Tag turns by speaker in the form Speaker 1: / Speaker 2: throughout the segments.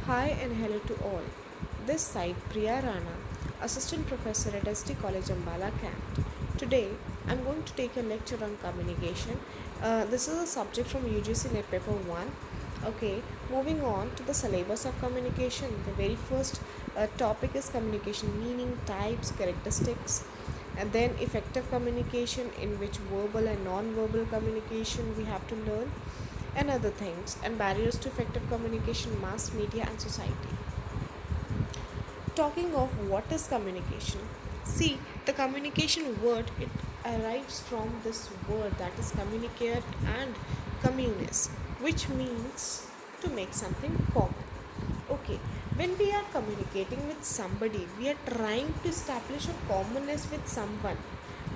Speaker 1: Hi and hello to all. This side Priya Rana, Assistant Professor at ST College Ambala Kant. Today I'm going to take a lecture on communication. This is a subject from UGC Net Paper 1. Okay, moving on to the syllabus of communication. The very first topic is communication meaning, types, characteristics, and then effective communication, in which verbal and non-verbal communication we have to learn, and other things, and barriers to effective communication, mass media, and society. Talking of what is communication, see, the communication word, it arrives from this word, that is communicate and communis, which means to make something common. Okay, when we are communicating with somebody, we are trying to establish a commonness with someone.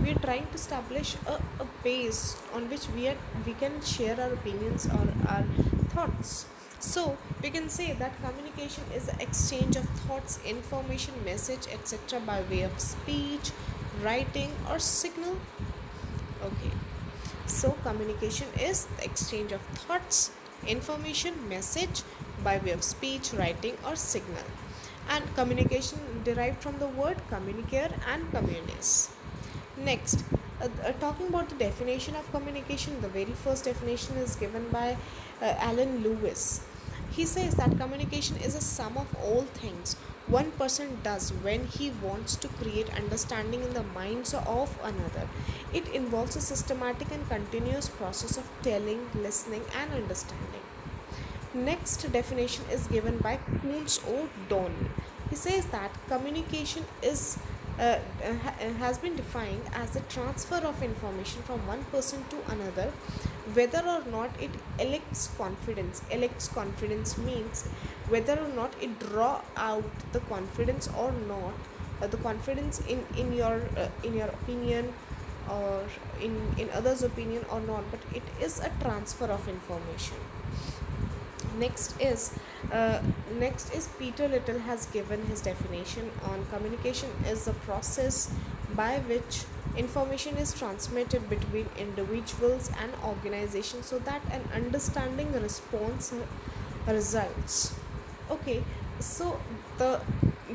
Speaker 1: We are trying to establish a base on which we can share our opinions or our thoughts. So we can say that communication is the exchange of thoughts, information, message, etc. by way of speech, writing, or signal. Okay, so communication is the exchange of thoughts, information, message by way of speech, writing, or signal. And communication derived from the word communicare and communis. Next, talking about the definition of communication, the very first definition is given by Alan Lewis. He says that communication is a sum of all things one person does when he wants to create understanding in the minds of another. It involves a systematic and continuous process of telling, listening, and understanding. Next definition is given by Kuntz O'Donnell. He says that communication has been defined as the transfer of information from one person to another, whether or not it elicits confidence. Elicits confidence means whether or not it draw out the confidence or not, the confidence in your opinion, or in others' opinion or not, but it is a transfer of information. Next is Peter Little has given his definition on communication is the process by which information is transmitted between individuals and organizations so that an understanding response results. Okay, so the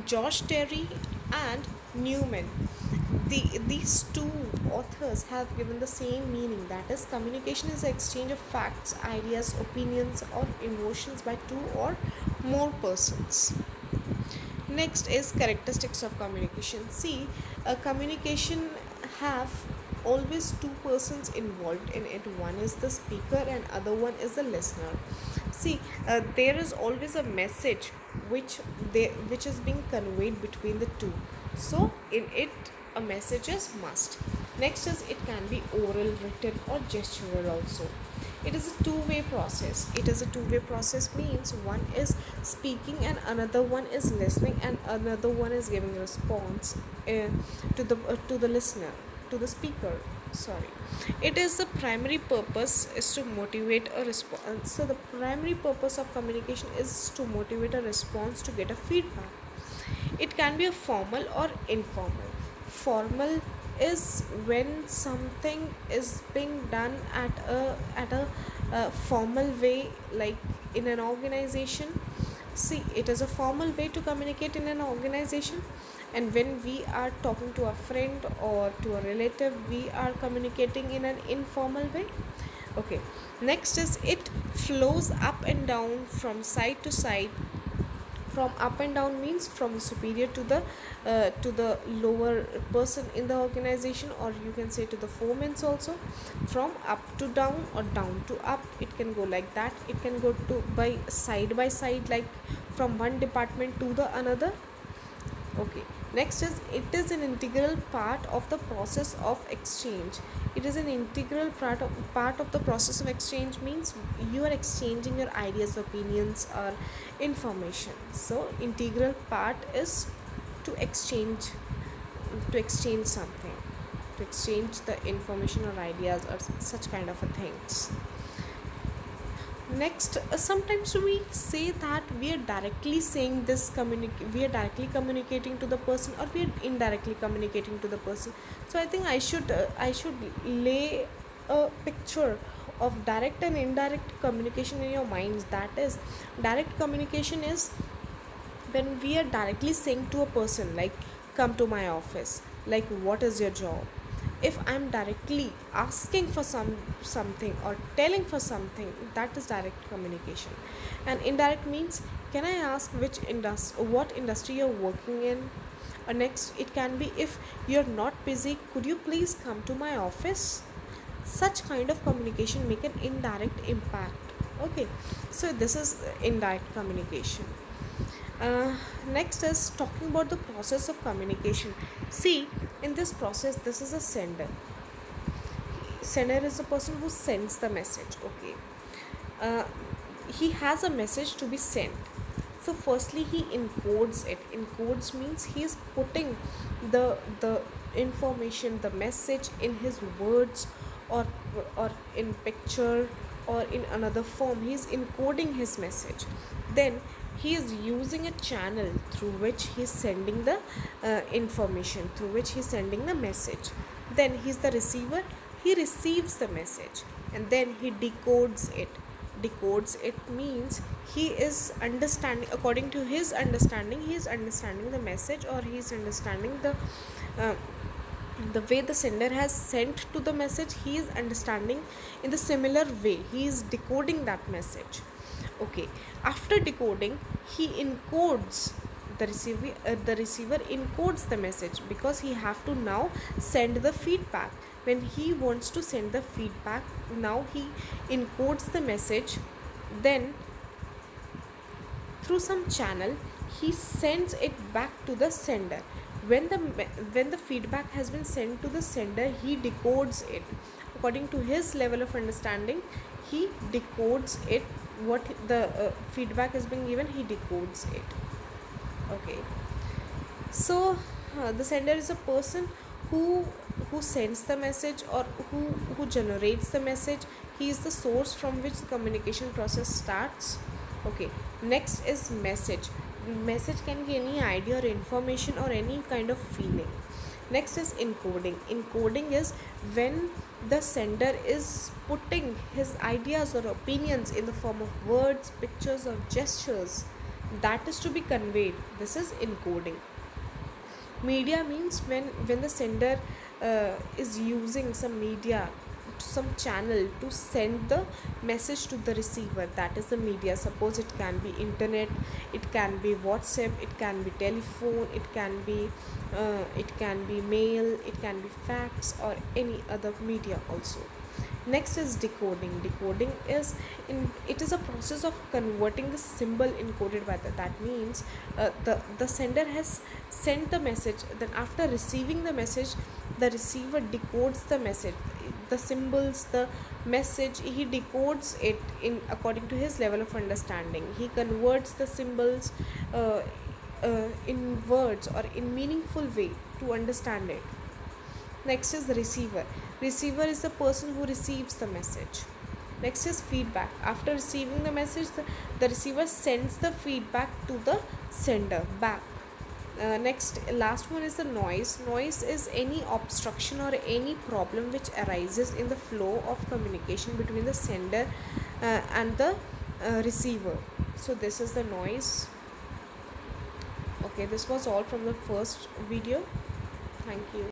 Speaker 1: Josh Terry and Newman, these two authors have given the same meaning, that is communication is the exchange of facts, ideas, opinions, or emotions by two or more persons. Next is characteristics of communication. See, a communication have always two persons involved in it. One is the speaker and other one is the listener. See, there is always a message which is being conveyed between the two. So in it, a message is must. Next is it can be oral, written, or gestural also. It is a two-way process. It is a two-way process means one is speaking and another one is listening, and another one is giving response to the listener, to the speaker. Sorry. It is the primary purpose is to motivate a response. So the primary purpose of communication is to motivate a response, to get a feedback. It can be a formal or informal. Formal is when something is being done at a formal way, like in an organization. See, it is a formal way to communicate in an organization, and when we are talking to a friend or to a relative, we are communicating in an informal way. Okay, next is it flows up and down from side to side. From up and down means from the superior to the lower person in the organization, or you can say to the foremen also. From up to down or down to up, it can go like that. It can go to by side, like from one department to the another. Okay, next is it is an integral part of the process of exchange. It is an integral part of the process of exchange means you are exchanging your ideas, opinions, or information. So integral part is to exchange something, to exchange the information or ideas or such kind of a things. Next, sometimes we say that we are directly saying this, we are directly communicating to the person, or we are indirectly communicating to the person. So I think I should lay a picture of direct and indirect communication in your minds. That is, direct communication is when we are directly saying to a person like, come to my office, like, what is your job. If I'm directly asking for something or telling for something, that is direct communication. And indirect means, can I ask what industry you're working in. Or next, it can be, if you're not busy, could you please come to my office. Such kind of communication make an indirect impact. Okay, so this is indirect communication. uh, Next is talking about the process of communication. See, in this process, this is a sender. Sender is the person who sends the message. Okay, uh, he has a message to be sent. So firstly, he encodes it. Encodes means he is putting the information, the message, in his words, or or in picture, or in another form. He is encoding his message. Then he is using a channel through which he is sending the information, through which he is sending the message. Then he is the receiver. He receives the message, and then he decodes it. Decodes it means he is understanding, according to his understanding, he is understanding the message, or he is understanding uh, the way the sender has sent to the message. He is understanding in the similar way. He is decoding that message. Okay, after decoding, he encodes the receiver encodes the message, because he have to now send the feedback. When he wants to send the feedback, now he encodes the message. Then through some channel, he sends it back to the sender. When the feedback has been sent to the sender, he decodes it according to his level of understanding. He decodes it. What the feedback is being given, he decodes it. Okay, so the sender is a person who sends the message, or who generates the message. He is the source from which the communication process starts. Okay, next is message. Message can be any idea or information or any kind of feeling. Next is encoding. Encoding is when the sender is putting his ideas or opinions in the form of words, pictures, or gestures, that is to be conveyed. This is encoding. Media means when the sender is using some media, some channel, to send the message to the receiver. That is the media. Suppose it can be internet, it can be WhatsApp, it can be telephone, it can be mail, it can be fax, or any other media also. Next is decoding. Decoding is it is a process of converting the symbol encoded by that means the sender has sent the message. Then after receiving the message, the receiver decodes the message, the symbols, the message. He decodes it in according to his level of understanding. He converts the symbols in words or in meaningful way to understand it. Next is the receiver. Receiver is the person who receives the message. Next is feedback. After receiving the message, the receiver sends the feedback to the sender back. Last one is the noise. Noise is any obstruction or any problem which arises in the flow of communication between the sender and the receiver. So this is the noise. Okay, this was all from the first video. Thank you.